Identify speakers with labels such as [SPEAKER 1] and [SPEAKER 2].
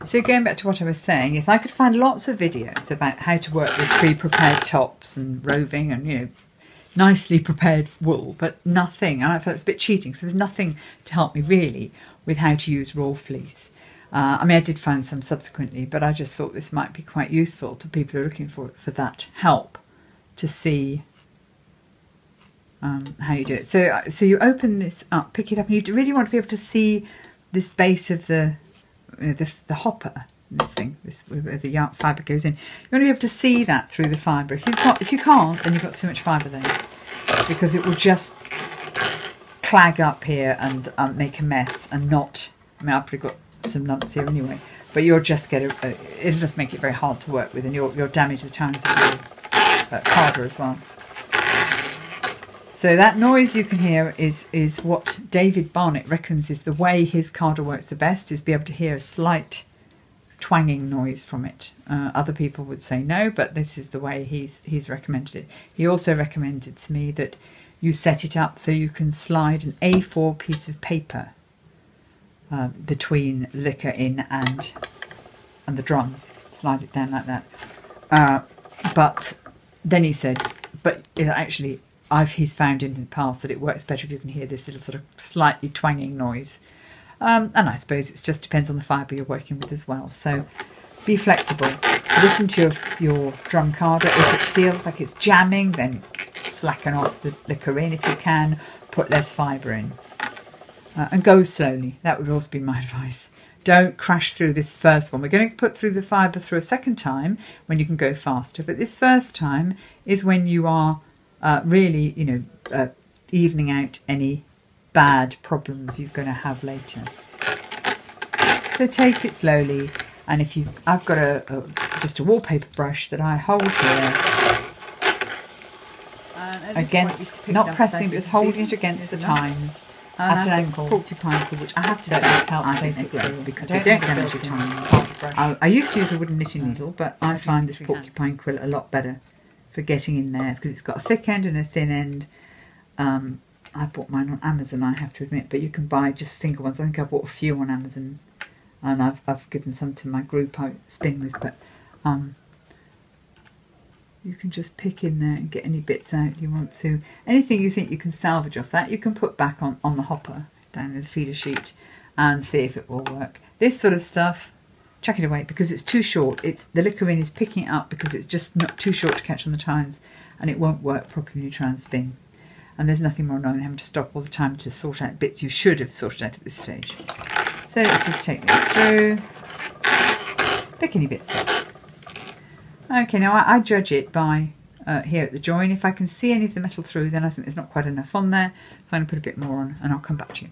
[SPEAKER 1] So going back to what I was saying is I could find lots of videos about how to work with pre-prepared tops and roving and, you know, nicely prepared wool, but nothing, and I felt it's a bit cheating, so there was nothing to help me really with how to use raw fleece. I mean, I did find some subsequently, but I just thought this might be quite useful to people who are looking for that help to see how you do it. So you open this up, pick it up, and you really want to be able to see this base of the hopper, this thing, where the yarn fibre goes in. You want to be able to see that through the fibre. If you can't, then you've got too much fibre there, because it will just clag up here and make a mess and not. I mean, I've probably got some lumps here anyway, but you'll just get it'll just make it very hard to work with, and you'll damage the tines of your carder as well. So that noise you can hear is what David Barnett reckons is the way his carder works the best, is be able to hear a slight twanging noise from it. Other people would say no, but this is the way he's recommended it. He also recommended to me that you set it up so you can slide an A4 piece of paper between liquor in and the drum. Slide it down like that. But then he said, but actually he's found in the past that it works better if you can hear this little sort of slightly twanging noise. And I suppose it just depends on the fibre you're working with as well. So be flexible. Listen to your drum carder. If it feels like it's jamming, then slacken off the liquor in. If you can, put less fibre in. And go slowly. That would also be my advice. Don't crash through this first one. We're going to put through the fibre through a second time when you can go faster. But this first time is when you are really, you know, evening out any bad problems you're going to have later. So take it slowly, and I've got just a wallpaper brush that I hold here against, not pressing, but just holding it against the tines at an angle. Porcupine quill, which I have to say helps take it through because we don't damage your tines. I used to use a wooden knitting needle, but I find this porcupine quill a lot better for getting in there because it's got a thick end and a thin end. I bought mine on Amazon, I have to admit, but you can buy just single ones. I think I bought a few on Amazon, and I've given some to my group I spin with, but you can just pick in there and get any bits out you want to. Anything you think you can salvage off that, you can put back on the hopper, down in the feeder sheet, and see if it will work. This sort of stuff, chuck it away because it's too short. The liquor in is picking it up because it's just not too short to catch on the tines, and it won't work properly when you try and spin. And there's nothing more annoying than having to stop all the time to sort out bits you should have sorted out at this stage. So let's just take this through. Pick any bits up. Okay, now I judge it by here at the join. If I can see any of the metal through, then I think there's not quite enough on there. So I'm going to put a bit more on and I'll come back to you.